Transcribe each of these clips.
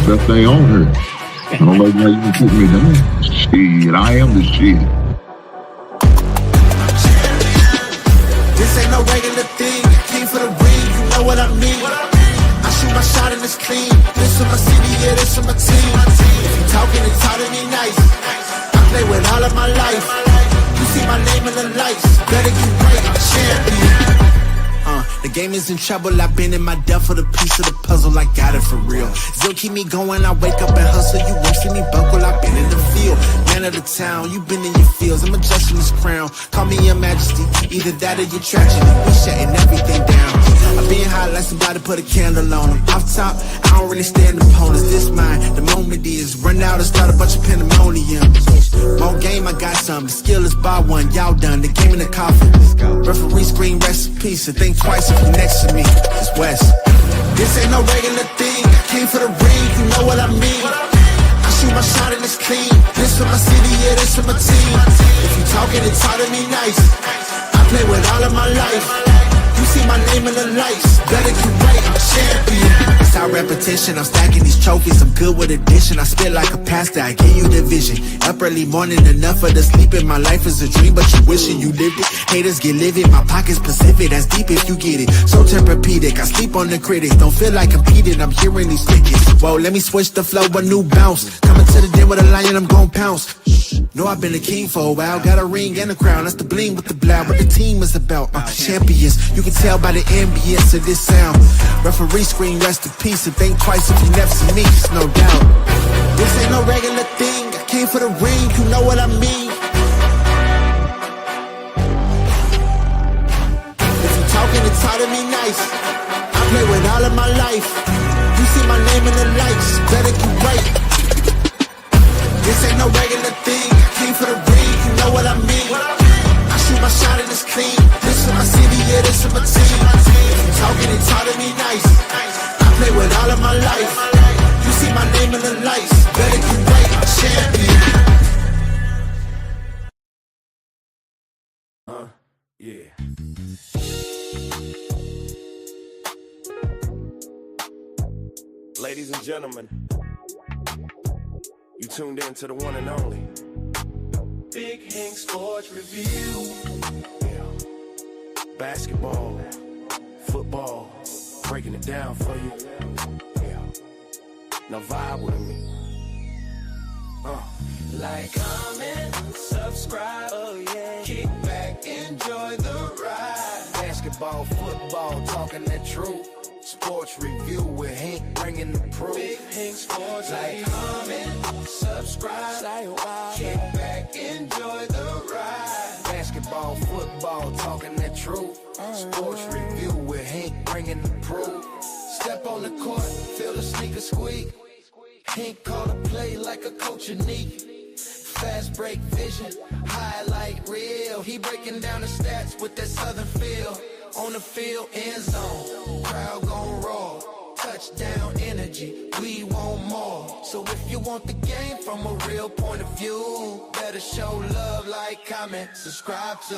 the best thing on her. I don't know why you can put me down. Shit, I am the shit. This ain't no regular thing. I came for the ring, you know what I mean. I shoot my shot and it's clean. This is my city, yeah, this is my team. If you talking and talking me nice, I play with all of my life. You see my name in the lights. Better get right, I'm a champion. The game is in trouble, I've been in my depth for the piece of the puzzle, I got it for real. Still keep me going, I wake up and hustle, you won't see me buckle, I've been in the field. Man of the town, you been in your fields, I'm adjusting this crown. Call me your majesty, either that or your tragedy, we shutting everything down. I've been high like somebody put a candle on them. Off top, I don't really stand opponents, this mine, the moment is run out and start a bunch of pandemonium. More game, I got some, the skill is by one, y'all done, the game in the coffin. Referee screen, rest in peace, and think twice if you next to me, it's West. This ain't no regular thing, I came for the ring, you know what I mean. I shoot my shot and it's clean, this for my city, yeah, this for my team. If you talking and talk to me nice, I play with all of my life. You see my name in the lights, better get right, I'm a champion. It's our repetition, I'm stacking these trophies, I'm good with addition. I spit like a pastor, I give you the vision. Up early morning, enough for the sleeping. My life is a dream, but you wishing you lived it. Haters get livid, my pocket's Pacific, that's deep if you get it. So Tempur-Pedic, I sleep on the critics. Don't feel like competing, I'm hearing these tickets. Whoa, let me switch the flow, a new bounce. Coming to the den with a lion, I'm gon' pounce. Know I've been a king for a while, got a ring and a crown. That's the bling with the blow, what the team is about. Champions, you can tell by the ambience of this sound. Referee screen, rest in peace, and think twice if you never see me, it's no doubt. This ain't no regular thing, I came for the ring, you know what I mean. If you talking and talk to me nice, I play with all of my life. You see my name in the lights, better get right. This ain't no regular thing, I came for the ring, you know what I mean. I shoot my shot and it's clean, this is my city, yeah, this is my team. If you talking and talk to me nice, I play with all of my life. You see my name in the lights, better get right, I'm a champion. Yeah. Ladies and gentlemen, you tuned in to the one and only Big Hank Sports Review. Yeah. Basketball, football, breaking it down for you. Yeah. Now vibe with me. Like, comment, subscribe, oh yeah. Kick back, enjoy the ride. Basketball, football, talking that truth. Sports review with Hank bringing the proof. Big Hank Sports. Like, comment, subscribe, kick back, enjoy the ride. Basketball, football, talking that truth. Sports review with Hank bringing the proof. Step on the court, feel the sneaker squeak. Hank call a play like a coach unique. Fast break vision, highlight reel. He breaking down the stats with that southern feel. On the field, end zone, crowd gon' roar. Touchdown energy, we want more. So if you want the game from a real point of view, better show love, like, comment, subscribe to.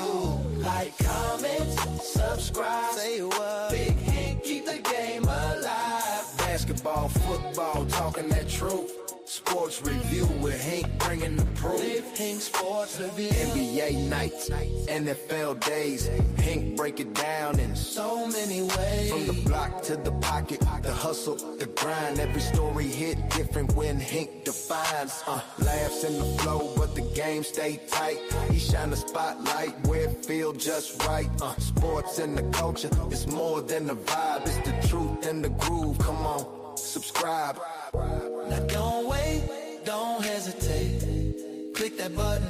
Like, comment, subscribe, say what. Big Hank, keep the game alive. Basketball, football, talking that truth. Sports review with Hank bringing the proof. Live Hank Sports Review. NBA nights, NFL days. Hank break it down in so many ways. From the block to the pocket, the hustle, the grind. Every story hit different when Hank defines. Laughs in the flow, but the game stay tight. He shine the spotlight where it feel just right. Sports and the culture, it's more than the vibe. It's the truth and the groove. Come on, subscribe. Now don't wait, don't hesitate. Click that button,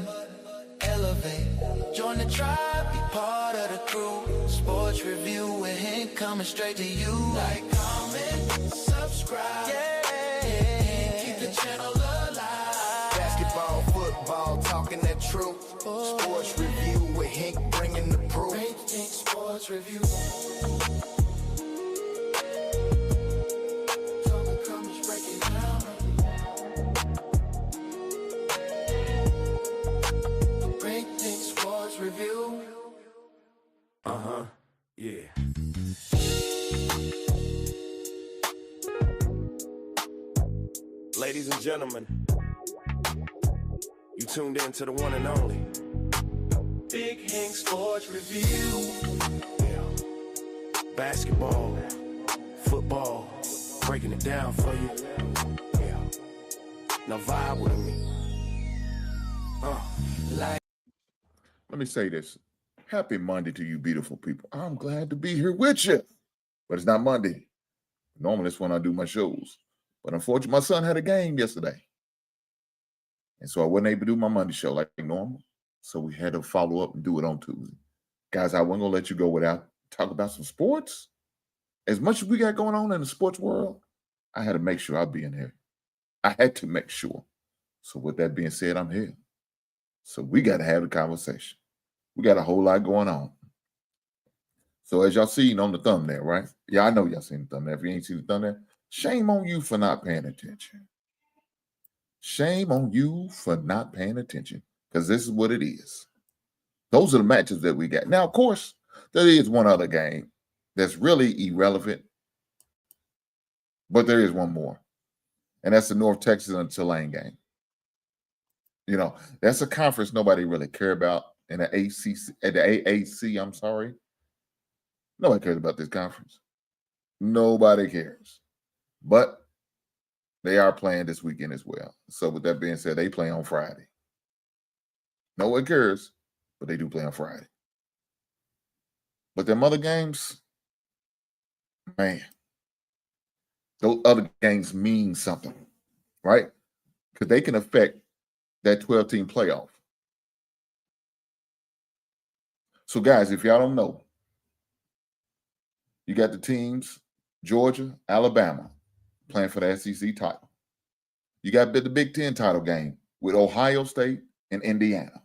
elevate. Join the tribe, be part of the crew. Sports review with Hank coming straight to you. Like, comment, subscribe. Yeah, keep the channel alive. Basketball, football, talking that truth. Sports review with Hank bringing the proof. Hank Sports Review. Review. Yeah. Ladies and gentlemen, you tuned in to the one and only Big Hank Sports Review. Yeah. Basketball, football, breaking it down for you. Yeah. Now vibe with me. Let me say this. Happy Monday to you beautiful people. I'm glad to be here with you. But it's not Monday. Normally it's when I do my shows. But unfortunately, my son had a game yesterday. And so I wasn't able to do my Monday show like normal. So we had to follow up and do it on Tuesday. Guys, I wasn't going to let you go without talking about some sports. As much as we got going on in the sports world, I had to make sure I'd be in here. I had to make sure. So with that being said, I'm here. So we got to have a conversation. We got a whole lot going on. So as y'all seen on the thumbnail, right? Yeah, I know y'all seen the thumbnail. If you ain't seen the thumbnail, shame on you for not paying attention. Shame on you for not paying attention, because this is what it is. Those are the matches that we got. Now, of course, there is one other game that's really irrelevant, but there is one more, and that's the North Texas and Tulane game. You know, that's a conference nobody really care about in the ACC, at the AAC, I'm sorry. Nobody cares about this conference. Nobody cares. But they are playing this weekend as well. So with that being said, they play on Friday. No one cares, but they do play on Friday. But them other games, man, those other games mean something, right? Because they can affect that 12-team playoff. So, guys, if y'all don't know, you got the teams, Georgia, Alabama, playing for the SEC title. You got the Big Ten title game with Ohio State and Indiana.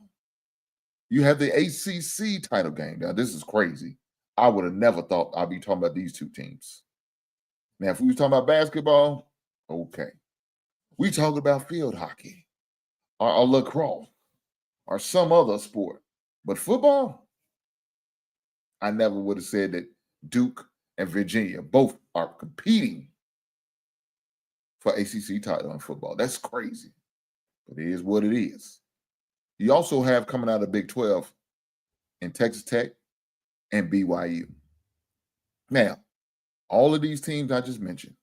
You have the ACC title game. Now, this is crazy. I would have never thought I'd be talking about these two teams. Now, if we was talking about basketball, okay. We talking about field hockey or lacrosse or some other sport. But football, I never would have said that Duke and Virginia both are competing for ACC title in football. That's crazy. But it is what it is. You also have coming out of Big 12 in Texas Tech and BYU. Now, all of these teams I just mentioned,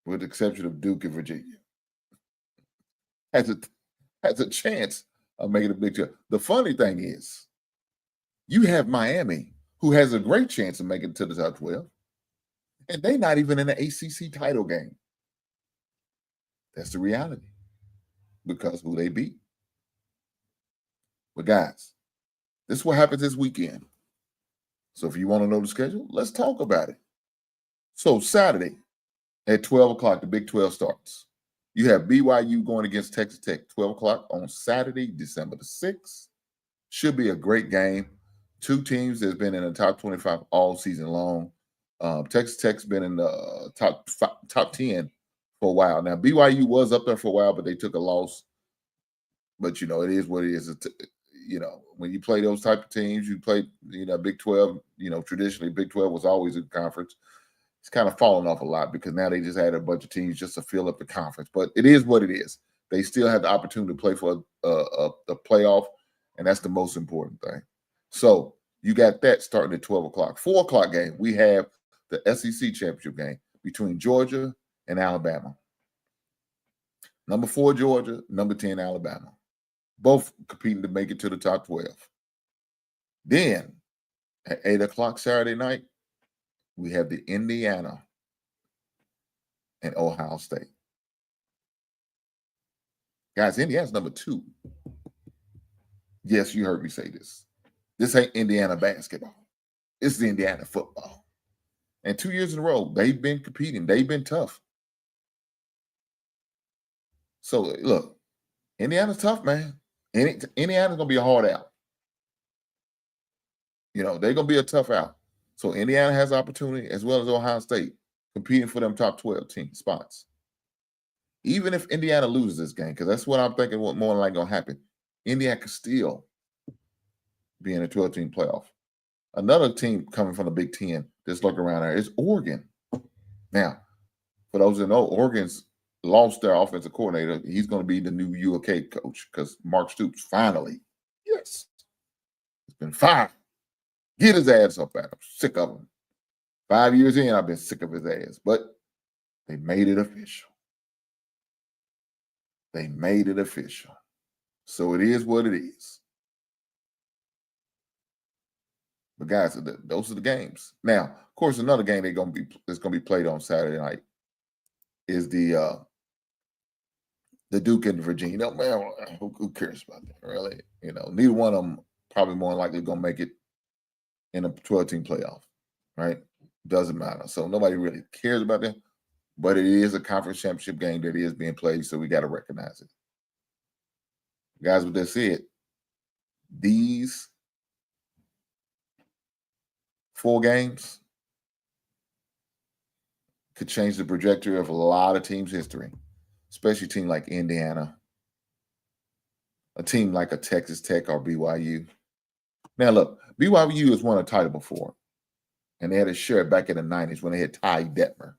with the exception of Duke and Virginia, has a chance of making a Big 12. The funny thing is, you have Miami, who has a great chance of making it to the top 12, and they're not even in the ACC title game. That's the reality, because who they beat. But guys, this is what happens this weekend. So if you want to know the schedule, let's talk about it. So Saturday at 12 o'clock, the Big 12 starts. You have BYU going against Texas Tech, 12 o'clock on Saturday, December the 6th. Should be a great game. Two teams that's been in the top 25 all season long. Texas Tech's been in the top 10 for a while. Now, BYU was up there for a while, but they took a loss. But, you know, it is what it is. You know, when you play those type of teams, you play, you know, Big 12, you know, traditionally Big 12 was always a conference. It's kind of fallen off a lot because now they just added a bunch of teams just to fill up the conference. But it is what it is. They still have the opportunity to play for a playoff, and that's the most important thing. So you got that starting at 12 o'clock. 4 o'clock game, we have the SEC championship game between Georgia and Alabama. Number 4, Georgia. Number 10, Alabama. Both competing to make it to the top 12. Then at 8 o'clock Saturday night, we have the Indiana and Ohio State. Guys, Indiana's number 2. Yes, you heard me say this. This ain't Indiana basketball. It's the Indiana football. And 2 years in a row, they've been competing. They've been tough. So, look, Indiana's tough, man. Indiana's going to be a hard out. You know, they're going to be a tough out. So Indiana has opportunity, as well as Ohio State, competing for them top 12 team spots. Even if Indiana loses this game, because that's what I'm thinking what more likely going to happen, Indiana could still be in a 12-team playoff. Another team coming from the Big Ten that's looking around there is Oregon. Now, for those that know, Oregon's lost their offensive coordinator. He's going to be the new UK coach because Mark Stoops finally, yes, he's been fired. Get his ass up at him. Sick of him. 5 years in, I've been sick of his ass. But they made it official. They made it official. So it is what it is. But guys, those are the games. Now, of course, another game that's going to be played on Saturday night is the Duke and Virginia. You know, man, who cares about that? Really, you know, neither one of them probably more likely going to make it in a 12-team playoff, right? Doesn't matter. So nobody really cares about that. But it is a conference championship game that is being played, so we got to recognize it. Guys, with that said, these 4 games could change the trajectory of a lot of teams' history, especially a team like Indiana, a team like a Texas Tech or BYU. Now, look, BYU has won a title before, and they had a share back in the 90s when they had Ty Detmer,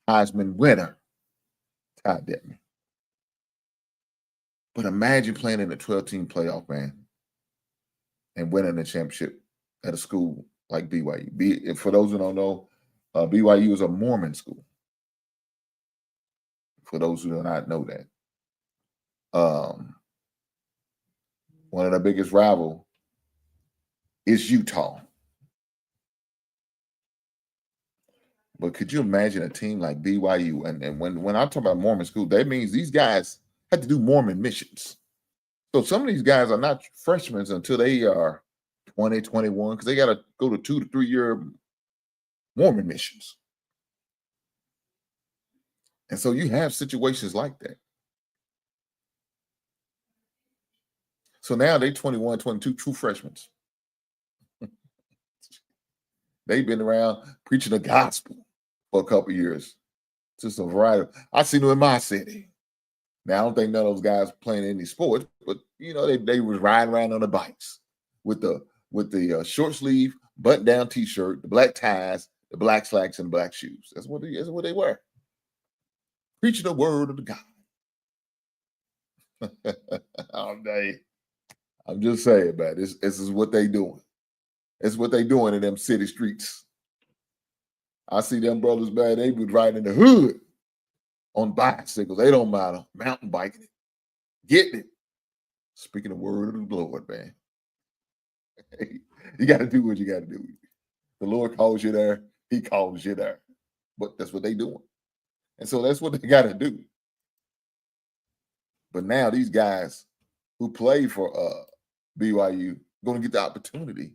Heisman winner, Ty Detmer. But imagine playing in a 12-team playoff, man, and winning the championship at a school like BYU. For those who don't know, BYU is a Mormon school. For those who do not know that. One of the biggest rivals is Utah. But could you imagine a team like BYU? And when I talk about Mormon school, that means these guys had to do Mormon missions. So some of these guys are not freshmen until they are 20, 21, because they got to go to 2 to 3 year Mormon missions. And so you have situations like that. So now they 21, 22, true freshmen. They've been around preaching the gospel for a couple of years. Just a variety. I seen them in my city. Now, I don't think none of those guys playing any sports, but, you know, they was riding around on the bikes with the short sleeve, button-down T-shirt, the black ties, the black slacks, and black shoes. That's what they were. Preaching the word of the God. All day. I'm just saying, man, this is what they doing. It's what they doing in them city streets. I see them brothers, man, they be riding in the hood on bicycles. They don't mind mountain biking it, getting it. Speaking the word of the Lord, man. You got to do what you got to do. The Lord calls you there. He calls you there. But that's what they doing. And so that's what they got to do. But now these guys who play for BYU going to get the opportunity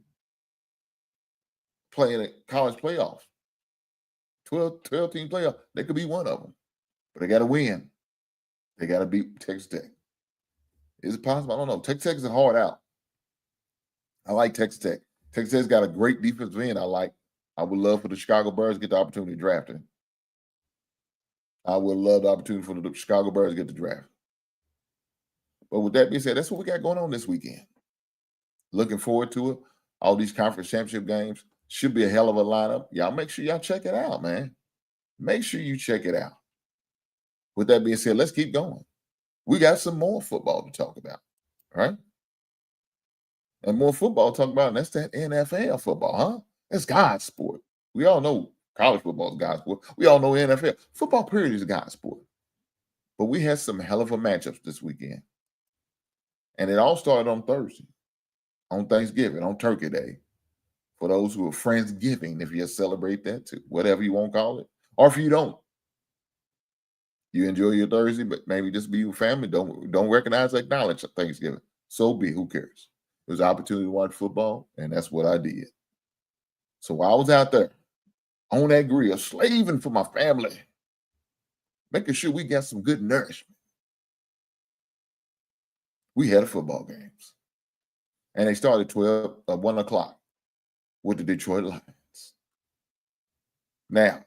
playing a college playoff. 12-team playoff. They could be one of them. But they got to win. They got to beat Texas Tech. Is it possible? I don't know. Texas Tech is hard out. I like Texas Tech. Texas Tech's got a great defensive end. I would love for the Chicago Bears to get the opportunity to draft him. I would love the opportunity for the Chicago Bears to get the draft. But with that being said, that's what we got going on this weekend. Looking forward to it. All these conference championship games. Should be a hell of a lineup. Y'all make sure y'all check it out, man. Make sure you check it out. With that being said, let's keep going. We got some more football to talk about, right? And more football to talk about, and that's that NFL football, huh? That's God's sport. We all know college football is God's sport. We all know NFL. Football, period, is God's sport. But we had some hell of a matchups this weekend. And it all started on Thursday, on Thanksgiving, on Turkey Day. For those who are Friendsgiving, if you celebrate that too, whatever you want to call it. Or if you don't, you enjoy your Thursday, but maybe just be with family. Don't recognize, acknowledge Thanksgiving. So be, who cares? It was an opportunity to watch football, and that's what I did. So while I was out there on that grill, slaving for my family, making sure we got some good nourishment, we had football games. And they started 1 o'clock with the Detroit Lions. Now,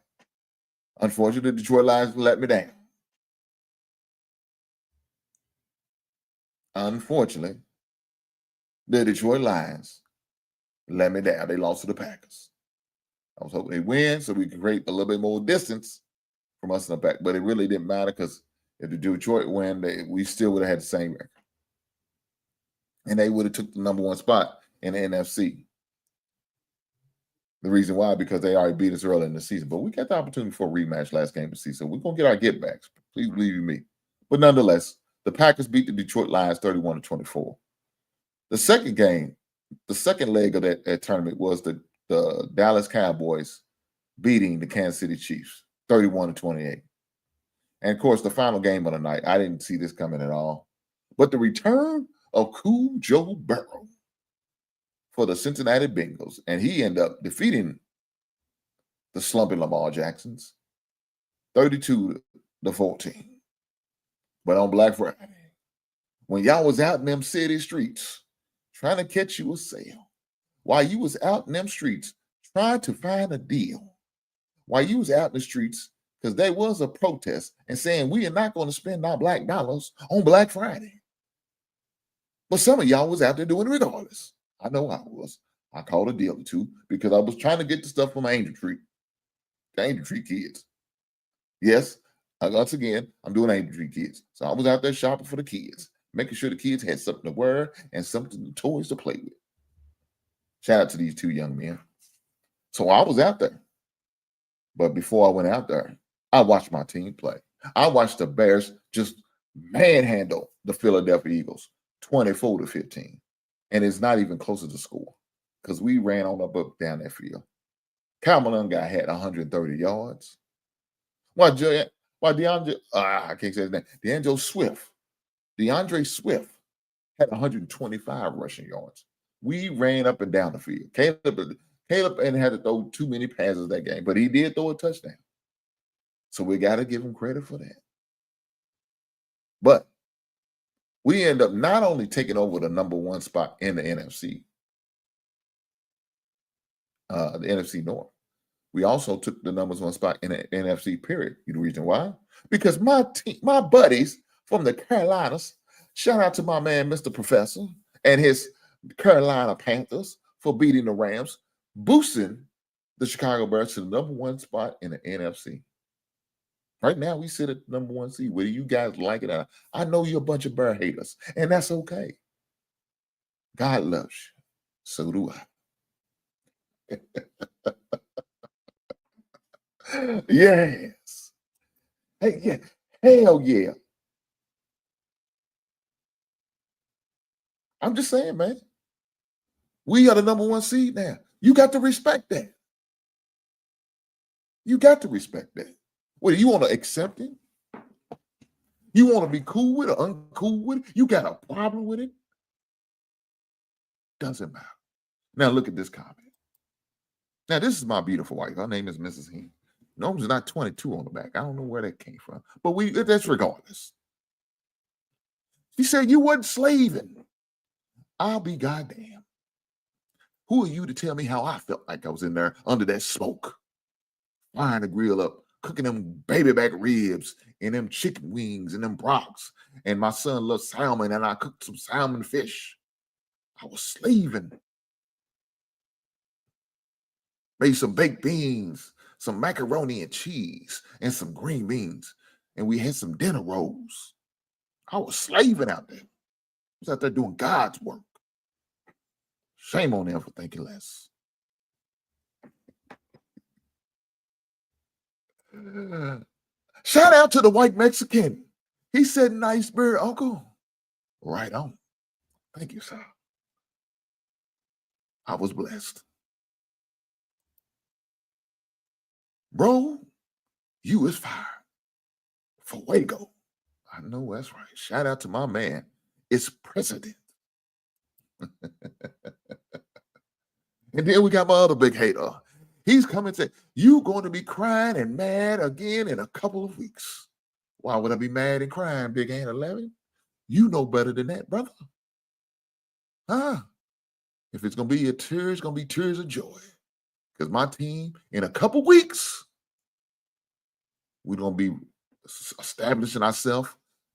unfortunately, the Detroit Lions let me down. Unfortunately, the Detroit Lions let me down. They lost to the Packers. I was hoping they win so we could create a little bit more distance from us in the back, but it really didn't matter because If the Detroit win, we still would have had the same record. And they would have took the number 1 spot in the NFC. The reason why, because they already beat us early in the season. But we got the opportunity for a rematch last game of the season. So we're going to get our get-backs. Please believe me. But nonetheless, the Packers beat the Detroit Lions 31-24. The second game, the second leg of that tournament was the Dallas Cowboys beating the Kansas City Chiefs 31-28. And, of course, the final game of the night, I didn't see this coming at all. But the return of Cool Joe Burrow for the Cincinnati Bengals. And he ended up defeating the slumping Lamar Jacksons 32-14. But on Black Friday, when y'all was out in them city streets trying to catch you a sale, while you was out in them streets trying to find a deal, while you was out in the streets, because there was a protest and saying we are not going to spend our black dollars on Black Friday. But some of y'all was out there doing it regardless. I know I was. I called a deal or two because I was trying to get the stuff from Angel Tree. The Angel Tree kids. Yes, once again, I'm doing Angel Tree kids. So I was out there shopping for the kids, making sure the kids had something to wear and something, toys to play with. Shout out to these 2 young men. So I was out there. But before I went out there, I watched my team play. I watched the Bears just manhandle the Philadelphia Eagles 24-15. And it's not even closer to score because we ran on up down that field. Kyle Malone guy had 130 yards. Why DeAndre, I can't say his name. DeAndre Swift had 125 rushing yards. We ran up and down the field. Caleb ain't had to throw too many passes that game, but he did throw a touchdown. So we got to give him credit for that. But we end up not only taking over the number 1 spot in the NFC, the NFC North, we also took the number 1 spot in the NFC, period. You know the reason why? Because my buddies from the Carolinas, shout out to my man, Mr. Professor, and his Carolina Panthers for beating the Rams, boosting the Chicago Bears to the number 1 spot in the NFC. Right now, we sit at number 1 seed. Whether you guys like it or not, I know you're a bunch of Bear haters, and that's okay. God loves you. So do I. Yes. Hey, yeah. Hell yeah. I'm just saying, man. We are the number 1 seed now. You got to respect that. You got to respect that. What, do you want to accept it? You want to be cool with it or uncool with it? You got a problem with it? Doesn't matter. Now look at this comment. Now this is my beautiful wife. Her name is Mrs. Heen. Nome's not 22 on the back. I don't know where that came from. But that's regardless. She said, you wasn't slaving. I'll be goddamn. Who are you to tell me how I felt like I was in there under that smoke? Frying the grill up, cooking them baby back ribs and them chicken wings and them brocks. And my son loves salmon, and I cooked some salmon fish. I was slaving. Made some baked beans, some macaroni and cheese, and some green beans. And we had some dinner rolls. I was slaving out there. I was out there doing God's work. Shame on them for thinking less. Shout out to the white Mexican. He said, nice bird, uncle. Right on. Thank you, sir. I was blessed. Bro, you is fired. Fuego. I know that's right. Shout out to my man. It's president. And then we got my other big hater. He's coming and say, you going to be crying and mad again in a couple of weeks. Why would I be mad and crying, Big Ant 11? You know better than that, brother. Huh? If it's going to be a tear, it's going to be tears of joy. Because my team, in a couple weeks, we're going to be establishing ourselves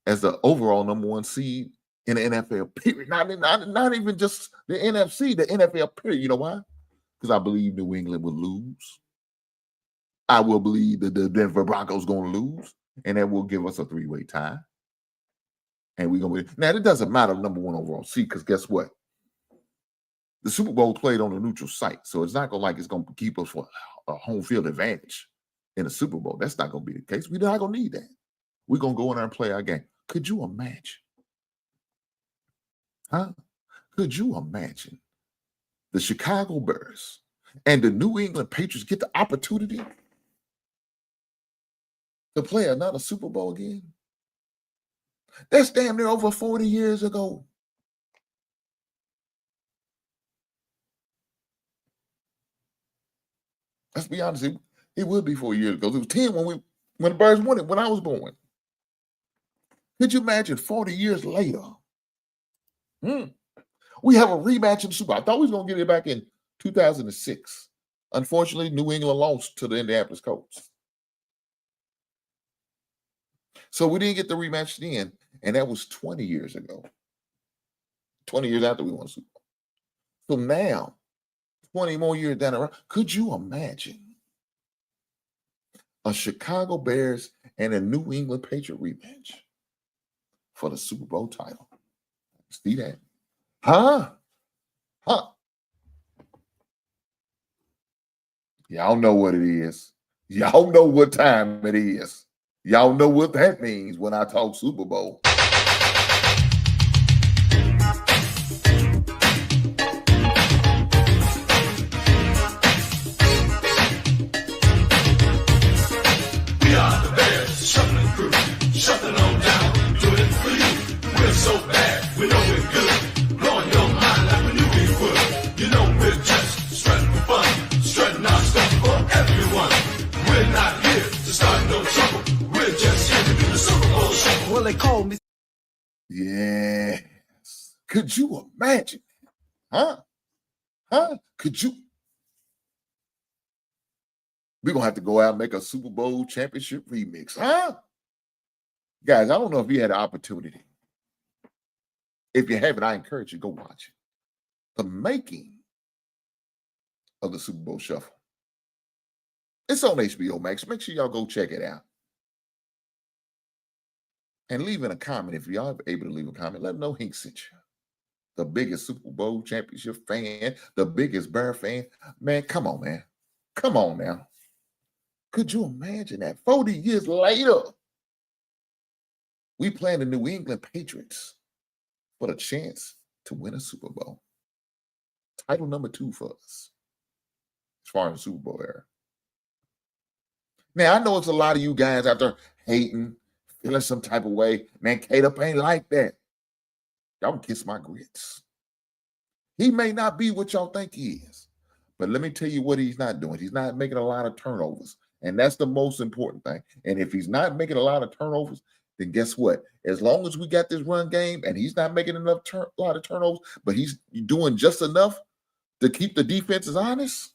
as the overall number 1 seed in the NFL, period. Not even just the NFC, the NFL, period. You know why? Because I believe New England will lose. I will believe that the Denver Broncos going to lose. and that will give us a three-way tie. And we're going to win. Now, it doesn't matter number one overall seed, because guess what? The Super Bowl played on a neutral site, so it's not going to keep us for a home field advantage in the Super Bowl. That's not going to be the case. We're not going to need that. We're going to go in there and play our game. Could you imagine? Huh? Could you imagine the Chicago Bears and the New England Patriots get the opportunity to play another Super Bowl again? That's damn near over 40 years ago. Let's be honest, it would be 4 years ago. It was 10 when the Bears won it, when I was born. Could you imagine 40 years later? We have a rematch in the Super Bowl. I thought we was going to get it back in 2006. Unfortunately, New England lost to the Indianapolis Colts. So we didn't get the rematch then, and that was 20 years ago. 20 years after we won the Super Bowl. So now, 20 more years down the road, could you imagine a Chicago Bears and a New England Patriot rematch for the Super Bowl title? See that? Huh? Y'all know what it is. Y'all know what time it is. Y'all know what that means when I talk Super Bowl. Shuffling on down, doing it for you. We're so bad, we know we're good. Blowing your mind like we knew we would. You know we're just strutting for fun, strutting our stuff for everyone. We're not here to start no trouble. We're just here to do the Super Bowl shuffle. Well, they call me. Yes. Could you imagine? Huh? Could you? We're going to have to go out and make a Super Bowl championship remix. Huh? Guys, I don't know if you had the opportunity. If you haven't, I encourage you to go watch it. The making of the Super Bowl Shuffle. It's on HBO Max. Make sure y'all go check it out. And leave in a comment. If y'all are able to leave a comment, let them know Hink sent you. The biggest Super Bowl championship fan, the biggest Bear fan. Man, come on, man. Come on now. Could you imagine that? 40 years later, we playing the New England Patriots for the chance to win a Super Bowl. Title number 2 for us, as far as the Super Bowl era. Now, I know it's a lot of you guys out there hating, feeling some type of way. Man, K-Dup ain't like that. Y'all can kiss my grits. He may not be what y'all think he is, but let me tell you what he's not doing. He's not making a lot of turnovers, and that's the most important thing. And if he's not making a lot of turnovers, then guess what? As long as we got this run game and he's not making a lot of turnovers, but he's doing just enough to keep the defenses honest,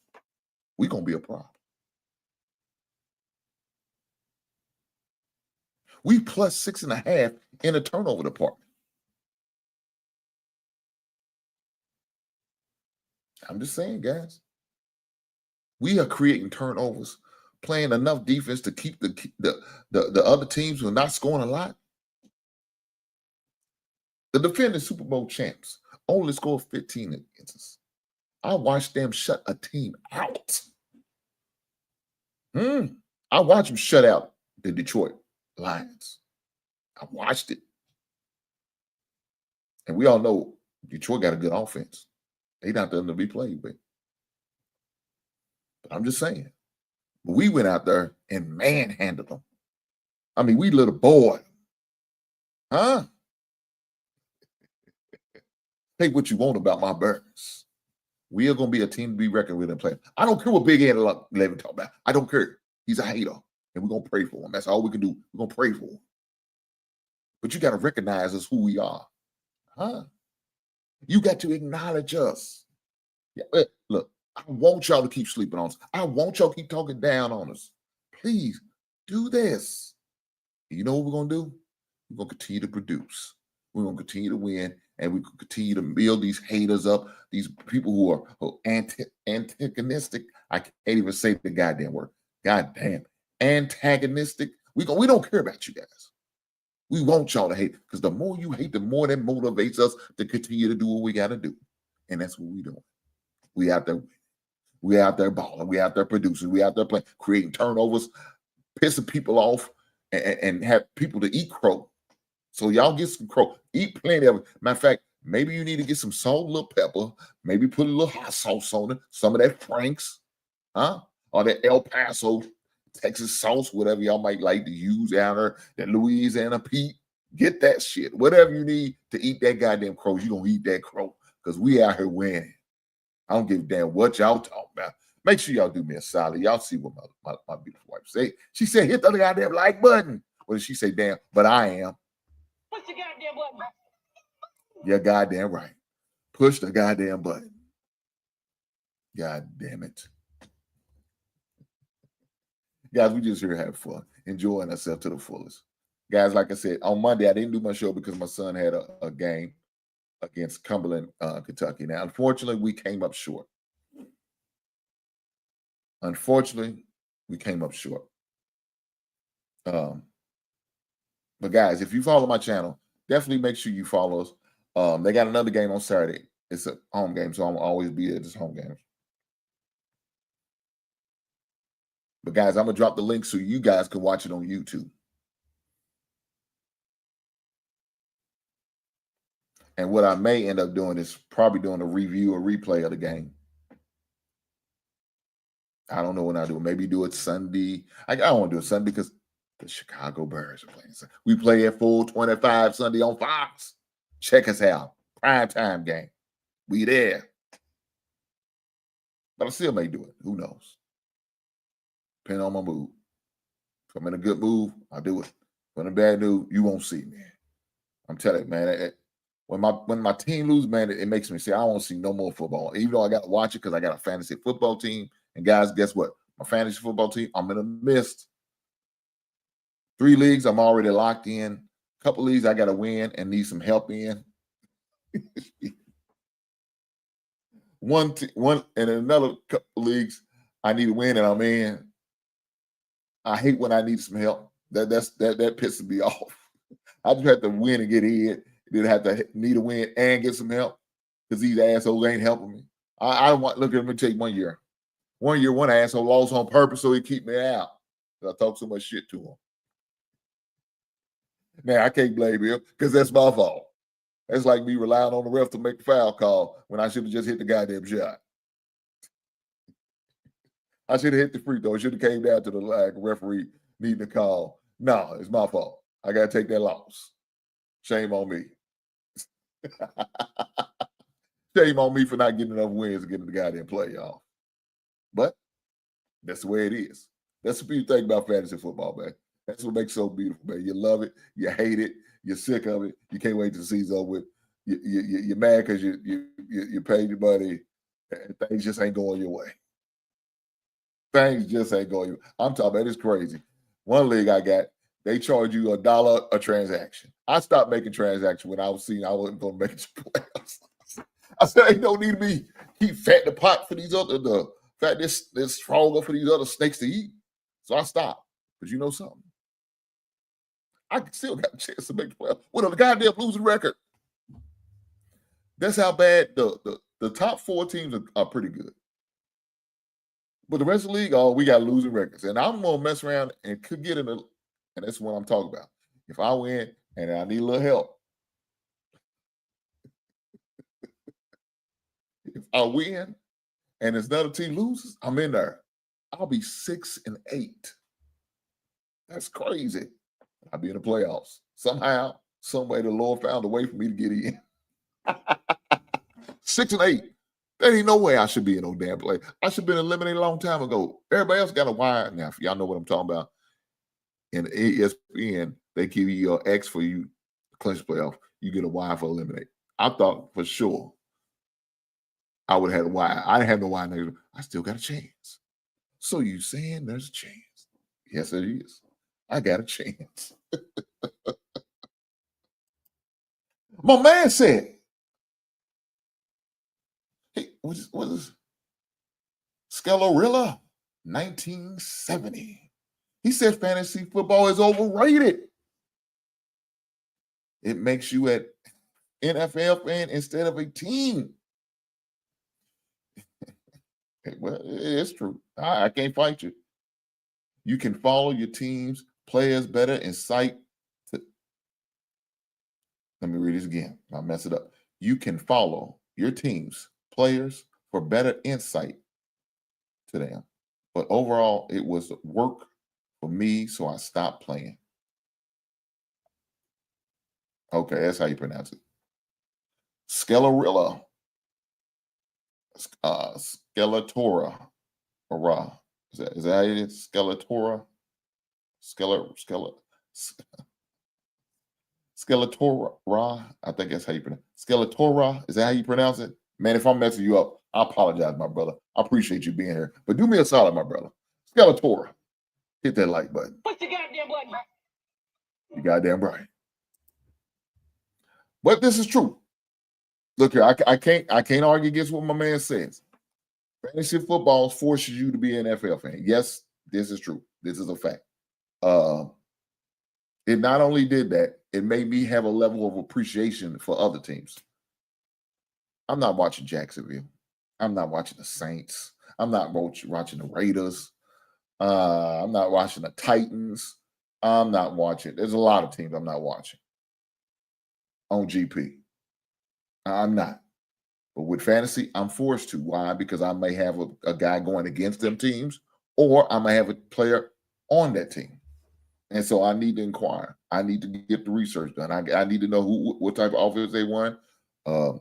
we're going to be a problem. We plus 6.5 in the turnover department. I'm just saying, guys. We are creating turnovers, playing enough defense to keep the other teams who are not scoring a lot. The defending Super Bowl champs only scored 15 against us. I watched them shut a team out. I watched them shut out the Detroit Lions. I watched it. And we all know Detroit got a good offense. They not there to be played with. But I'm just saying. We went out there and manhandled them. I mean, we little boy. Huh? Take what you want about my Bears. We are going to be a team to be reckoned with and play. I don't care what Big Ed Levin talk about. I don't care. He's a hater. And we're going to pray for him. That's all we can do. We're going to pray for him. But you got to recognize us who we are. Huh? You got to acknowledge us. Yeah, look, I want y'all to keep sleeping on us. I want y'all to keep talking down on us. Please do this. You know what we're going to do? We're going to continue to produce. We're going to continue to win. And we continue to build these haters up, these people who are antagonistic. I can't even say the goddamn word. Goddamn. Antagonistic We don't care about you guys. We want y'all to hate, because the more you hate, the more that motivates us to continue to do what we got to do. And that's what we doing. We out there. We out there balling. We out there producing. We out there playing, creating turnovers, pissing people off, and have people to eat crow. So y'all get some crow. Eat plenty of it. Matter of fact, maybe you need to get some salt, a little pepper. Maybe put a little hot sauce on it. Some of that Frank's, huh? Or that El Paso, Texas sauce, whatever y'all might like to use out there. That Louisiana Pete. Get that shit. Whatever you need to eat that goddamn crow, you gonna eat that crow. Because we out here winning. I don't give a damn what y'all talking about. Make sure y'all do me a solid. Y'all see what my beautiful wife say. She said, hit the goddamn like button. What did she say? Damn, but I am. Push the goddamn button. You're goddamn right. Push the goddamn button. God damn it. Guys, we just here having fun, enjoying ourselves to the fullest. Guys, like I said, on Monday, I didn't do my show because my son had a game against Cumberland, Kentucky. Now, unfortunately, we came up short. But guys, if you follow my channel, definitely make sure you follow us. They got another game on Saturday. It's a home game, so I'm always be at this home game. But guys, I'm gonna drop the link so you guys can watch it on YouTube. And what I may end up doing is probably doing a review or replay of the game. I don't know when I do it. Maybe do it Sunday. I don't want to do it Sunday because the Chicago Bears are playing. We play at 4:25 Sunday on Fox. Check us out. Prime time game. We there. But I still may do it. Who knows? Depending on my mood. If I'm in a good mood, I'll do it. If I'm in a bad mood, you won't see me. I'm telling you, man. When my team lose, man, it makes me say I don't want to see no more football. Even though I got to watch it because I got a fantasy football team. And guys, guess what? My fantasy football team, I'm in the midst. 3 leagues, I'm already locked in. A couple leagues, I got to win and need some help in. one and in another couple leagues, I need to win and I'm in. I hate when I need some help. That pisses me off. I just have to win and get in. Then have to need a win and get some help because these assholes ain't helping me. I want look at me take 1 year. 1 year, one asshole lost on purpose so he keep me out. I talk so much shit to him. Now I can't blame him because that's my fault. That's like me relying on the ref to make the foul call when I should have just hit the goddamn shot. I should have hit the free throw. It should have came down to the line. Referee needing the call. No, it's my fault. I got to take that loss. Shame on me. Shame on me for not getting enough wins to get in the goddamn playoff. But that's the way it is. That's what people think about fantasy football, man. That's what makes it so beautiful, man. You love it, you hate it, you're sick of it, you can't wait to see it's over with. You're mad because you paid your money and things just ain't going your way. Things just ain't going your way. I'm talking about it's crazy. One league I got, they charge you $1 a transaction. I stopped making transactions when I was seeing I wasn't going to make it to playoffs. I said, ain't no need to keep fatting the pot for these other, fat this stronger for these other snakes to eat. So I stopped. But you know something? I still got a chance to make the playoffs with a goddamn losing record. That's how bad the top 4 teams are pretty good. But the rest of the league, we got losing records. And I'm going to mess around and could get in and that's what I'm talking about. If I win and I need a little help, if I win and this another team loses, I'm in there. I'll be 6-8. That's crazy. I'll be in the playoffs. Somehow, some way, the Lord found a way for me to get in. 6-8. There ain't no way I should be in no damn play. I should have been eliminated a long time ago. Everybody else got a wire. Now, if y'all know what I'm talking about, in ESPN, they give you your X for you clinch playoff. You get a wire for eliminate. I thought for sure I would have had a wire. I didn't have no wire negative. I still got a chance. So you saying there's a chance? Yes, it is. I got a chance. My man said, hey, what is Scalorilla? 1970. He said fantasy football is overrated. It makes you an NFL fan instead of a team. Well, it's true. I can't fight you. You can follow your team's players better in sight. Let me read this again. I'll mess it up. You can follow your team's players for better insight to them. But overall, it was work for me, so I stopped playing. Okay, that's how you pronounce it. Skelarilla. Skeletora. Ra. Is that how it is? Skeletora? Skeletora. I think that's how you pronounce it. Skeletora. Is that how you pronounce it? Man, if I'm messing you up, I apologize, my brother. I appreciate you being here. But do me a solid, my brother. Skeletora. Hit that like button. Push the goddamn button. You goddamn right. But this is true. Look here, I can't argue against what my man says. Fantasy football forces you to be an NFL fan. Yes, this is true. This is a fact. It not only did that, it made me have a level of appreciation for other teams. I'm not watching Jacksonville. I'm not watching the Saints. I'm not watching the Raiders. I'm not watching the Titans. I'm not watching. There's a lot of teams I'm not watching on GP. I'm not. But with fantasy, I'm forced to. Why? Because I may have a guy going against them teams, or I may have a player on that team. And so I need to inquire. I need to get the research done. I need to know what type of offense they want. Are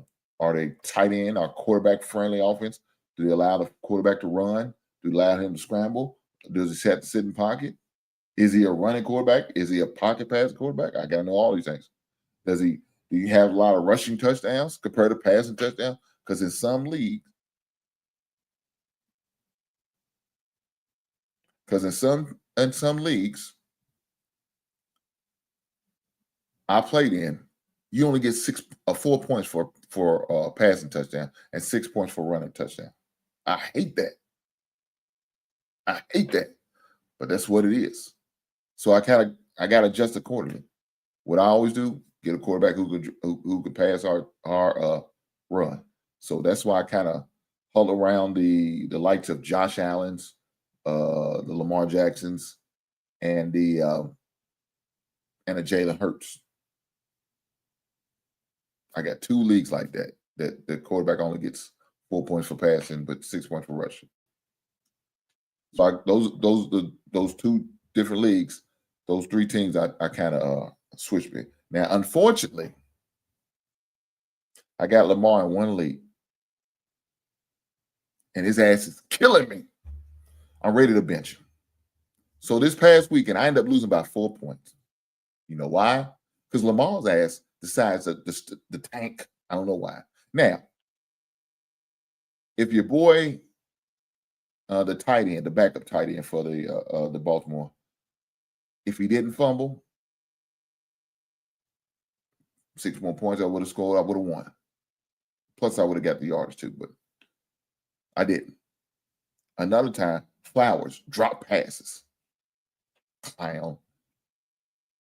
they tight end or quarterback friendly offense? Do they allow the quarterback to run? Do they allow him to scramble? Does he have to sit in pocket? Is he a running quarterback? Is he a pocket pass quarterback? I got to know all these things. Do you have a lot of rushing touchdowns compared to passing touchdowns? Because in some leagues, I played in, you only get 4 points for passing touchdown and 6 points for running touchdown. I hate that. But that's what it is. So I got to adjust accordingly. What I always do, get a quarterback who could pass our run. So that's why I kind of huddle around the likes of Josh Allen's, the Lamar Jacksons, and the Jalen Hurts. I got 2 leagues like that the quarterback only gets 4 points for passing, but 6 points for rushing. So those 2 different leagues, those 3 teams, I kind of switch between. Now, unfortunately, I got Lamar in 1 league, and his ass is killing me. I'm ready to bench him. So this past weekend, I ended up losing by 4 points. You know why? Because Lamar's ass decides the tank. I don't know why. Now, if your boy, the tight end, the backup tight end for the Baltimore, if he didn't fumble, 6 more points I would have scored. I would have won. Plus, I would have got the yards too, but I didn't. Another time, Flowers drop passes. Clown.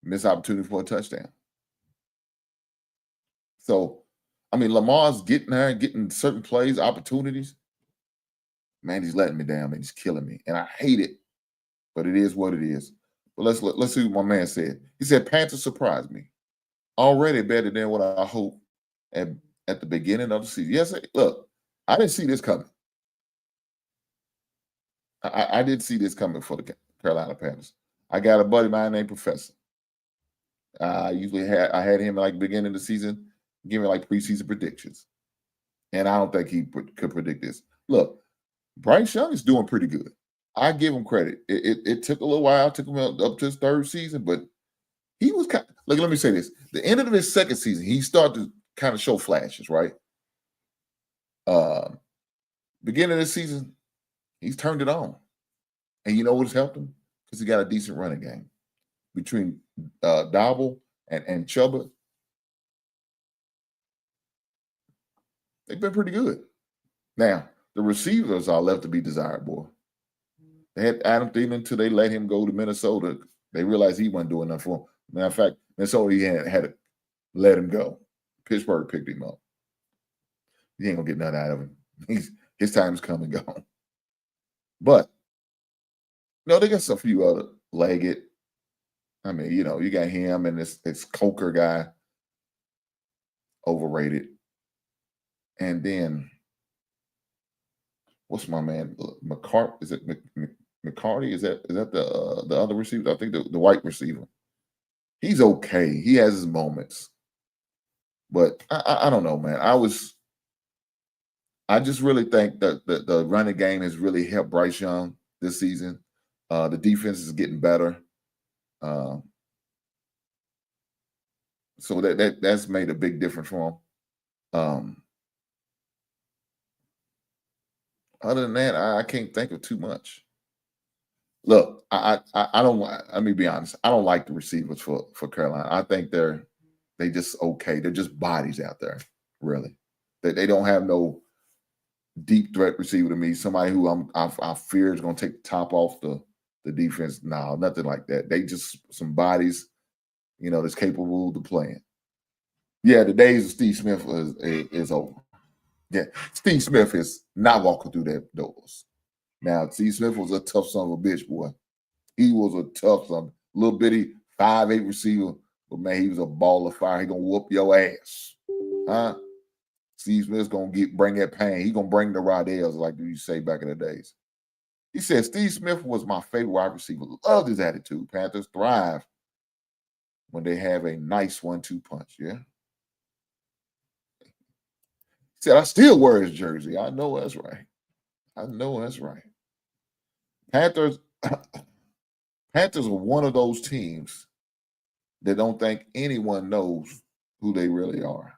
Missed opportunity for a touchdown. So, I mean, Lamar's getting there, getting certain plays, opportunities. Man, he's letting me down, man. He's killing me. And I hate it, but it is what it is. But let's see what my man said. He said, Panthers surprised me. Already better than what I hoped at the beginning of the season. Yes, look, I didn't see this coming. I didn't see this coming for the Carolina Panthers. I got a buddy of mine named Professor. I had him like beginning of the season, giving like preseason predictions. And I don't think he could predict this. Look, Bryce Young is doing pretty good. I give him credit. It took a little while. It took him up to his 3rd season, but he was kind of, like, let me say this. The end of his 2nd season, he started to kind of show flashes, right? Beginning of the season, he's turned it on. And you know what's helped him? Because he got a decent running game. Between Dowell and Chuba, they've been pretty good. Now, the receivers are left to be desired, boy. They had Adam Thielen until they let him go to Minnesota. They realized he wasn't doing nothing for him. Matter of fact, Minnesota he had to let him go. Pittsburgh picked him up. He ain't gonna get nothing out of him. His time's come and gone. But no, they got a few other Leggett. I mean, you know, you got him and this Coker guy, overrated. And then what's my man? McCarty? Is it McCarty? Is that the other receiver? I think the white receiver. He's okay. He has his moments, but I don't know, man. I just really think that the running game has really helped Bryce Young this season. The defense is getting better. So that's made a big difference for him. Other than that, I can't think of too much. Look, I don't. Let me be honest. I don't like the receivers for Carolina. I think they just okay. They're just bodies out there, really. They don't have no deep threat receiver to me. Somebody who I fear is going to take the top off the defense. No, nothing like that. They just some bodies, you know, that's capable of playing. Yeah, the days of Steve Smith is over. Yeah, Steve Smith is not walking through that doors. Now, Steve Smith was a tough son of a bitch, boy. He was a tough son, little bitty 5'8" receiver, but man, he was a ball of fire. He gonna whoop your ass, huh? Steve Smith's gonna bring that pain. He gonna bring the Ryders, like you say back in the days. He said Steve Smith was my favorite wide receiver. Loved his attitude. Panthers thrive when they have a nice 1-2 punch. Yeah. He said I still wear his jersey. I know that's right. I know that's right. Panthers are one of those teams that don't think anyone knows who they really are.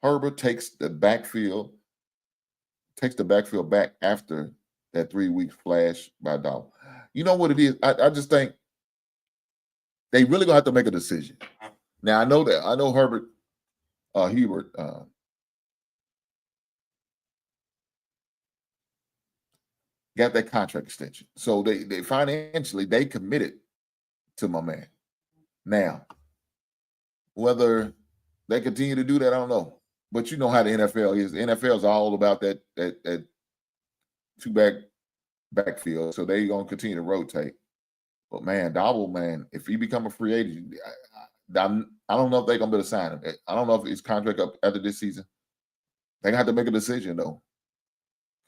Herbert takes the backfield back after that 3-week flash by Dow. You know what it is? I just think they really gonna have to make a decision. Now I know Hubert got that contract extension. So they financially they committed to my man. Now, whether they continue to do that, I don't know. But you know how the NFL is. The NFL is all about that two backfield. So they're gonna continue to rotate. But man, Dobble, man, if he become a free agent, I don't know if they're gonna be able to sign him. I don't know if his contract up after this season. They're gonna have to make a decision though.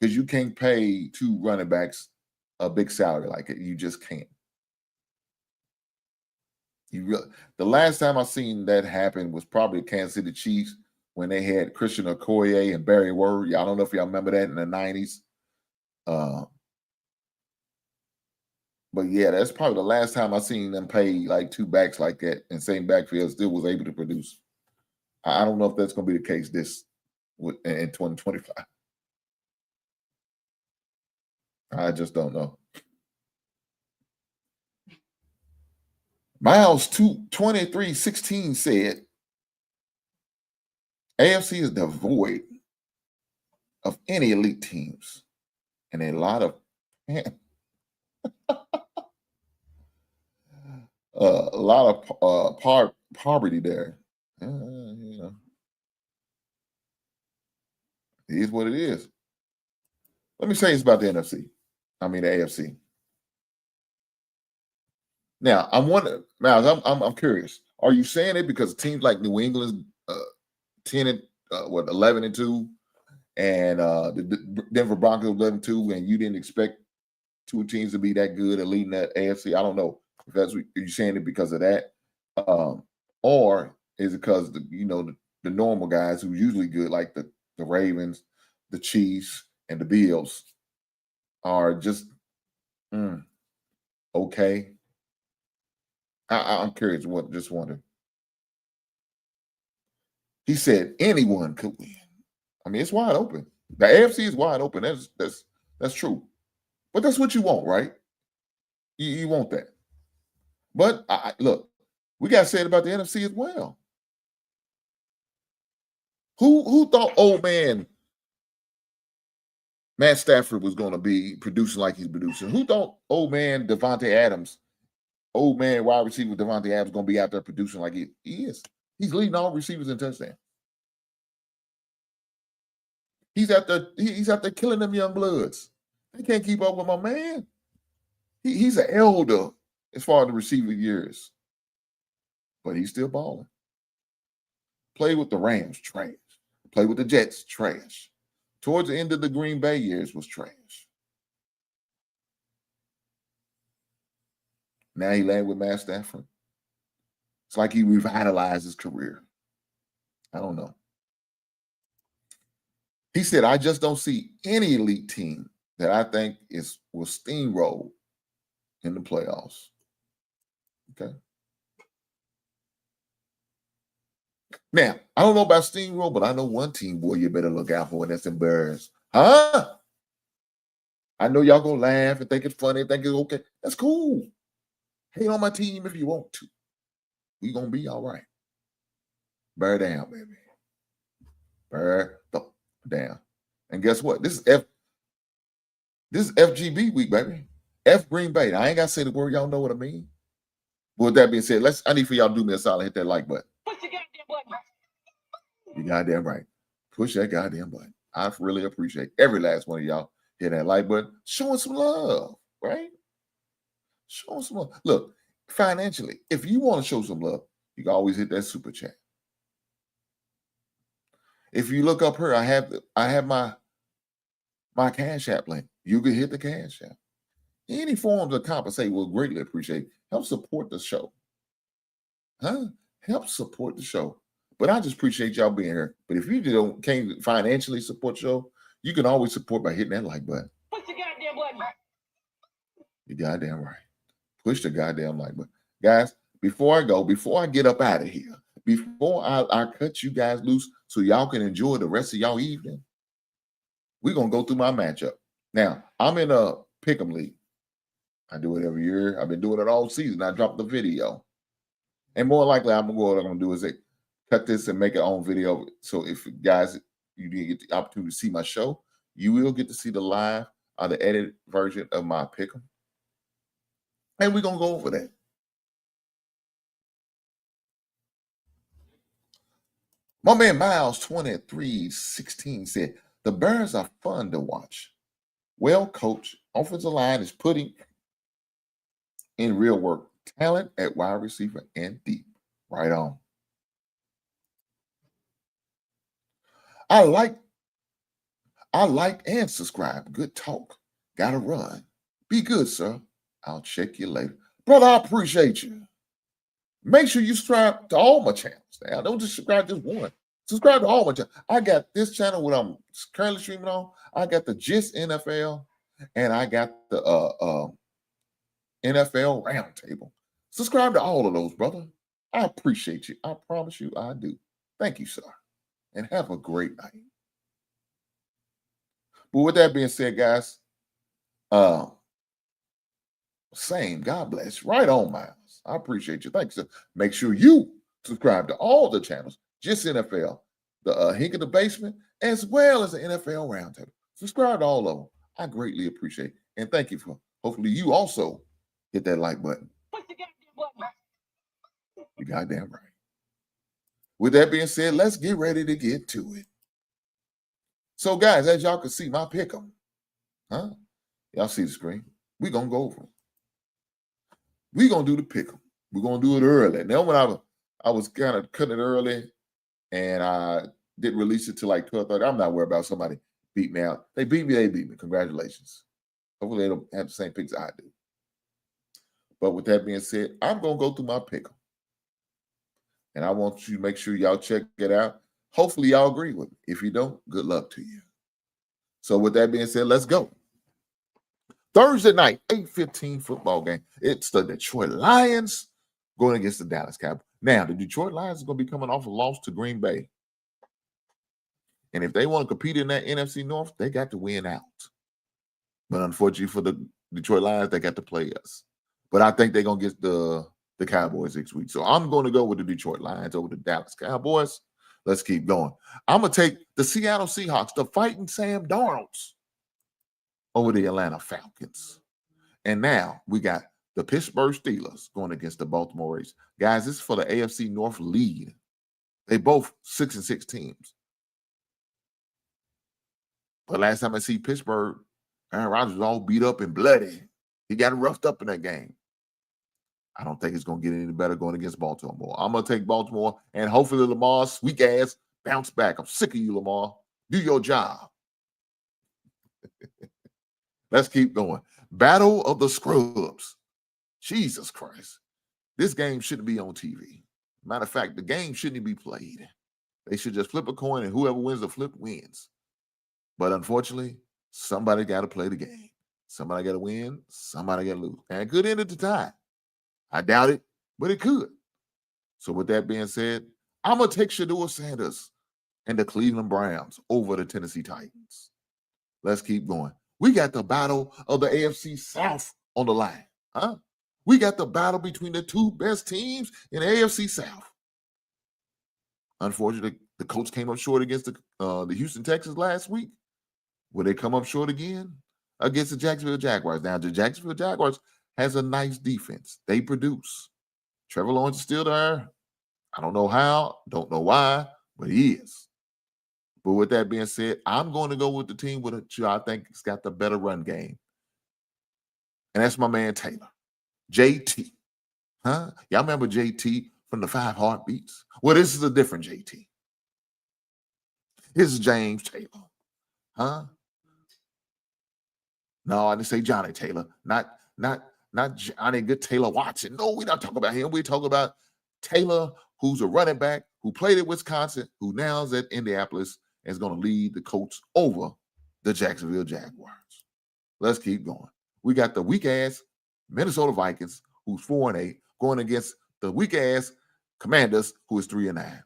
Because you can't pay 2 running backs a big salary like it. You just can't. The last time I seen that happen was probably Kansas City Chiefs when they had Christian Okoye and Barry Word. I don't know if y'all remember that in the 90s. But yeah, that's probably the last time I seen them pay like 2 backs like that and same backfield still was able to produce. I don't know if that's going to be the case in 2025. I just don't know. Miles 2316 said, AFC is devoid of any elite teams and a lot of poverty there. You know, it is what it is. Let me say this about the AFC. Now, I'm wondering, Miles, I'm curious. Are you saying it because teams like New England, 11-2, and the Denver Broncos 11-2, and you didn't expect 2 teams to be that good at leading that AFC? I don't know if that's what you're saying it because of that, or is it because the normal guys who usually good, like the Ravens, the Chiefs, and the Bills, are just okay. I'm curious. Just wondering. He said anyone could win. I mean, it's wide open. The AFC is wide open. That's true. But that's what you want, right? You want that. But look, we got to say it about the NFC as well. Who thought old man Matt Stafford was going to be producing like he's producing. Who thought old man Devontae Adams, old man wide receiver Devontae Adams, going to be out there producing like he is? He's leading all receivers in touchdowns. He's out there killing them young bloods. They can't keep up with my man. He's an elder as far as the receiver years, but he's still balling. Play with the Rams, trash. Play with the Jets, trash. Towards the end of the Green Bay years was trash. Now he landed with Matt Stafford. It's like he revitalized his career. I don't know. He said, I just don't see any elite team that I think will steamroll in the playoffs. Okay. Now, I don't know about steamroll, but I know one team, boy, you better look out for, and that's the Bears. Huh? I know y'all gonna laugh and think it's funny, think it's okay. That's cool. Hate on my team if you want to. We gonna be all right. Bear down, baby. Bear down. And guess what? This is FGB week, baby. F Green Bay. I ain't gotta say the word. Y'all know what I mean. But with that being said, I need for y'all to do me a solid. Hit that like button. Push the goddamn button. You goddamn right. Push that goddamn button. I really appreciate every last one of y'all hit that like button. Showing some love, right? Showing some love. Look, financially, if you want to show some love, you can always hit that super chat. If you look up here, I have my Cash App link. You can hit the Cash App. Any forms of compensate will greatly appreciate. Help support the show. Huh? Help support the show. But I just appreciate y'all being here. But if you can't financially support the show, you can always support by hitting that like button. Push the goddamn button. You goddamn right. Push the goddamn like button. Guys, before I get up out of here, before I cut you guys loose so y'all can enjoy the rest of y'all evening, we're going to go through my matchup. Now, I'm in a pick'em league. I do it every year. I've been doing it all season. I dropped the video. And more likely, what I'm going to do is cut this and make it on video. So if guys, you didn't get the opportunity to see my show, you will get to see the live or the edited version of my pick'em. And we're going to go over that. My man Miles 2316 said, the Bears are fun to watch. Well coached, offensive line is putting in real work. Talent at wide receiver and deep. Right on. I like and subscribe. Good talk. Gotta run. Be good, sir. I'll check you later. Brother, I appreciate you. Make sure you subscribe to all my channels. Now, don't just subscribe to just one. Subscribe to all my channels. I got this channel, what I'm currently streaming on. I got the Gist NFL, and I got the NFL Roundtable. Subscribe to all of those, brother. I appreciate you. I promise you I do. Thank you, sir. And have a great night. But with that being said, guys, same. God bless. Right on, Miles. I appreciate you. Thanks, sir. Make sure you subscribe to all the channels, Just NFL, the Hink in the Basement, as well as the NFL Roundtable. Subscribe to all of them. I greatly appreciate it. And thank you for, hopefully you also hit that like button. Push the goddamn button. You goddamn right. With that being said, let's get ready to get to it. So, guys, as y'all can see, my pick'em. Huh? Y'all see the screen? We're going to go over them. We're going to do the pick'em. We're going to do it early. Now, when I was kind of cutting it early and I didn't release it till like 12:30, I'm not worried about somebody beat me out. They beat me. Congratulations. Hopefully they don't have the same picks I do. But with that being said, I'm going to go through my pick'em. And I want you to make sure y'all check it out. Hopefully y'all agree with me. If you don't, good luck to you. So with that being said, let's go. Thursday night, 8:15 football game. It's the Detroit Lions going against the Dallas Cowboys. Now, the Detroit Lions are going to be coming off a loss to Green Bay. And if they want to compete in that NFC North, they got to win out. But unfortunately for the Detroit Lions, they got to play us. But I think they're going to get the Cowboys next week. So I'm going to go with the Detroit Lions over the Dallas Cowboys. Let's keep going. I'm going to take the Seattle Seahawks, the fighting Sam Darnolds, over the Atlanta Falcons. And now we got the Pittsburgh Steelers going against the Baltimore Ravens. Guys, this is for the AFC North lead. They both 6-6 teams. But last time I see Pittsburgh, Aaron Rodgers was all beat up and bloody. He got roughed up in that game. I don't think it's going to get any better going against Baltimore. I'm going to take Baltimore, and hopefully Lamar's sweet ass bounce back. I'm sick of you, Lamar. Do your job. Let's keep going. Battle of the Scrubs. Jesus Christ. This game shouldn't be on TV. Matter of fact, the game shouldn't be played. They should just flip a coin, and whoever wins the flip wins. But unfortunately, somebody got to play the game. Somebody got to win. Somebody got to lose. And it could end at the tie. I doubt it, but it could. So with that being said, I'm going to take Shedeur Sanders and the Cleveland Browns over the Tennessee Titans. Let's keep going. We got the battle of the AFC South on the line. We got the battle between the two best teams in the AFC South. Unfortunately, the Colts came up short against the Houston Texans last week. Will they come up short again against the Jacksonville Jaguars? Now, the Jacksonville Jaguars has a nice defense. They produce. Trevor Lawrence is still there. I don't know how, don't know why, but he is. But with that being said, I'm going to go with the team with I think it's got the better run game. And that's my man Taylor. JT. Y'all remember JT from the 5 Heartbeats? Well, this is a different JT. This is James Taylor. No, I didn't say Johnny Taylor. Not Johnny Good Taylor Watson. No, we're not talking about him. We're talking about Taylor, who's a running back, who played at Wisconsin, who now is at Indianapolis, and is going to lead the Colts over the Jacksonville Jaguars. Let's keep going. We got the weak-ass Minnesota Vikings, who's 4-8, going against the weak-ass Commanders, who is 3-9.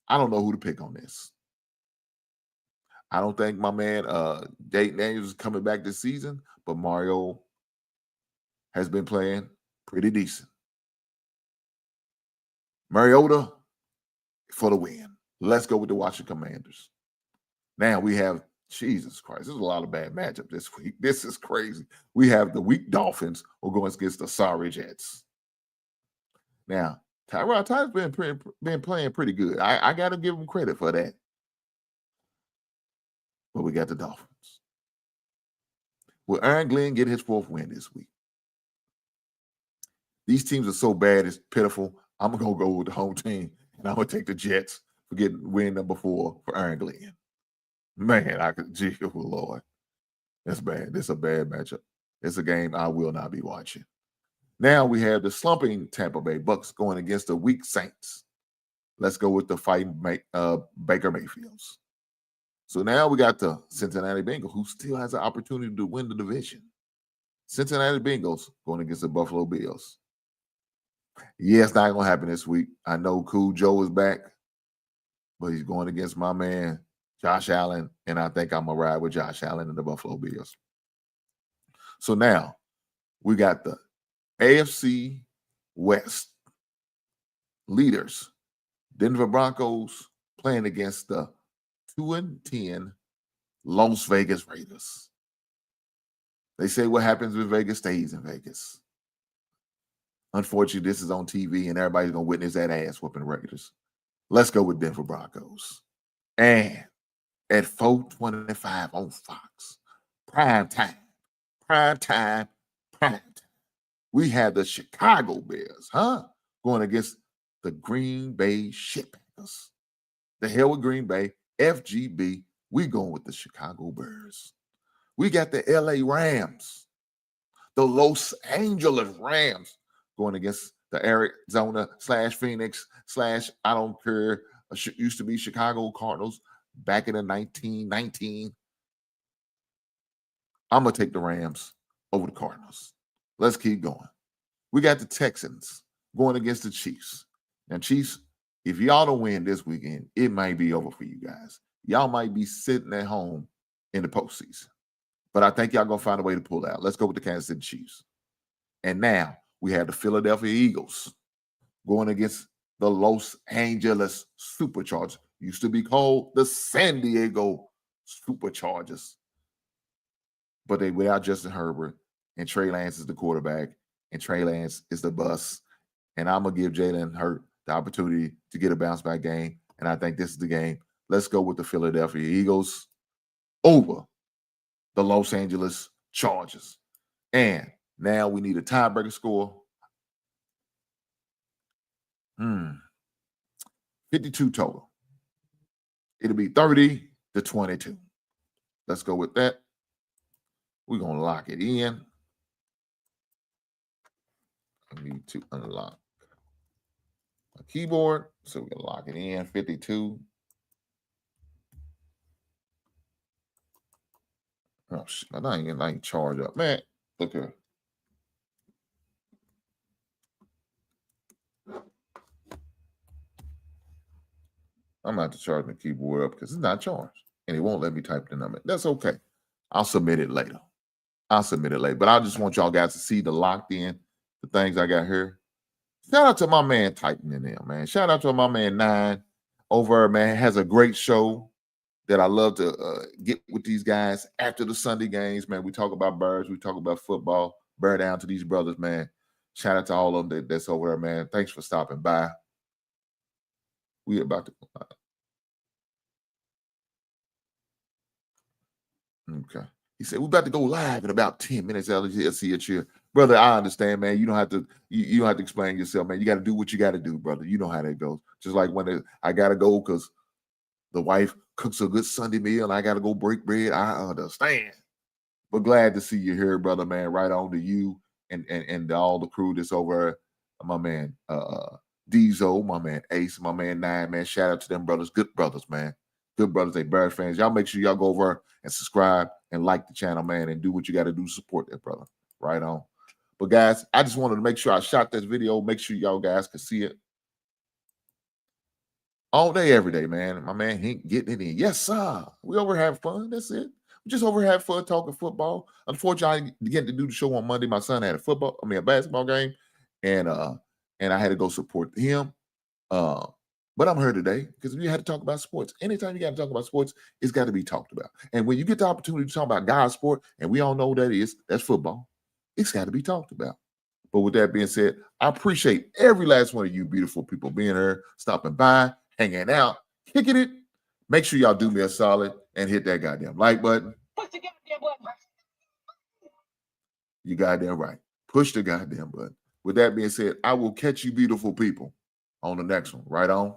I don't know who to pick on this. I don't think my man Dayton Daniels is coming back this season, but Mario has been playing pretty decent. Mariota for the win. Let's go with the Washington Commanders. Now we have, Jesus Christ, there's a lot of bad matchups this week. This is crazy. We have the weak Dolphins who are going against the sorry Jets. Now, Tyrod Taylor's been playing pretty good. I got to give him credit for that. But we got the Dolphins. Will Aaron Glenn get his 4th win this week? These teams are so bad, it's pitiful. I'm going to go with the home team, and I'm going to take the Jets for getting win number 4 for Aaron Glenn. Man, oh Lord. That's bad. This is a bad matchup. It's a game I will not be watching. Now we have the slumping Tampa Bay Bucks going against the weak Saints. Let's go with the fighting Baker Mayfields. So now we got the Cincinnati Bengals, who still has an opportunity to win the division. Cincinnati Bengals going against the Buffalo Bills. Yeah, it's not going to happen this week. I know Cool Joe is back, but he's going against my man, Josh Allen, and I think I'm going to ride with Josh Allen and the Buffalo Bills. So now we got the AFC West leaders, Denver Broncos, playing against the 2-10 Las Vegas Raiders. They say what happens with Vegas stays in Vegas. Unfortunately, this is on TV and everybody's going to witness that ass whooping Raiders. Let's go with Denver Broncos. And at 4:25 on Fox, prime time, we have the Chicago Bears, going against the Green Bay Shitpackers. The hell with Green Bay, FGB, we going with the Chicago Bears. We got the LA Rams, the Los Angeles Rams, going against the Arizona /Phoenix I don't care, used to be Chicago Cardinals back in the 1919. I'm going to take the Rams over the Cardinals. Let's keep going. We got the Texans going against the Chiefs. And Chiefs, if y'all don't win this weekend, it might be over for you guys. Y'all might be sitting at home in the postseason. But I think y'all going to find a way to pull out. Let's go with the Kansas City Chiefs. And now we have the Philadelphia Eagles going against the Los Angeles Superchargers. Used to be called the San Diego Superchargers. but they without Justin Herbert, and Trey Lance is the quarterback, and Trey Lance is the bus. And I'm going to give Jalen Hurt the opportunity to get a bounce back game. And I think this is the game. Let's go with the Philadelphia Eagles over the Los Angeles Chargers. And now we need a tiebreaker score. 52 total. It'll be 30-22. Let's go with that. We're going to lock it in. I need to unlock my keyboard so we can lock it in. 52. Oh, shit. I ain't charged up. Man, look here. I'm going to have to charge my keyboard up because it's not charged. And it won't let me type the number. That's okay. I'll submit it later. But I just want y'all guys to see the locked in, the things I got here. Shout out to my man typing in there, man. Shout out to my man 9 over, man. Has a great show that I love to get with these guys after the Sunday games, man. We talk about birds. We talk about football. Bear down to these brothers, man. Shout out to all of them that's over there, man. Thanks for stopping by. We about to. Okay. He said, we're about to go live in about 10 minutes. I'll see you here. Brother, I understand, man. You don't have to explain yourself, man. You got to do what you got to do, brother. You know how that goes. Just like when I got to go because the wife cooks a good Sunday meal and I got to go break bread. I understand. But glad to see you here, brother, man. Right on to you and all the crew that's over. My man Diesel, my man Ace, my man 9, man. Shout out to them brothers. Good brothers, man. Good brothers, they Bears fans. Y'all make sure y'all go over and subscribe and like the channel, man, and do what you got to do to support that brother. Right on. But guys, I just wanted to make sure I shot this video. Make sure y'all guys can see it. All day, every day, man. My man Hank getting it in. Yes, sir. We over having fun. That's it. We just over having fun talking football. Unfortunately, I didn't get to do the show on Monday. My son had a basketball game, and I had to go support him. But I'm here today because we had to talk about sports. Anytime you got to talk about sports, it's got to be talked about. And when you get the opportunity to talk about God's sport, and we all know what that is, that's football, it's got to be talked about. But with that being said, I appreciate every last one of you beautiful people being here, stopping by, hanging out, kicking it. Make sure y'all do me a solid and hit that goddamn like button. Push the goddamn button. You goddamn right. Push the goddamn button. With that being said, I will catch you beautiful people on the next one. Right on.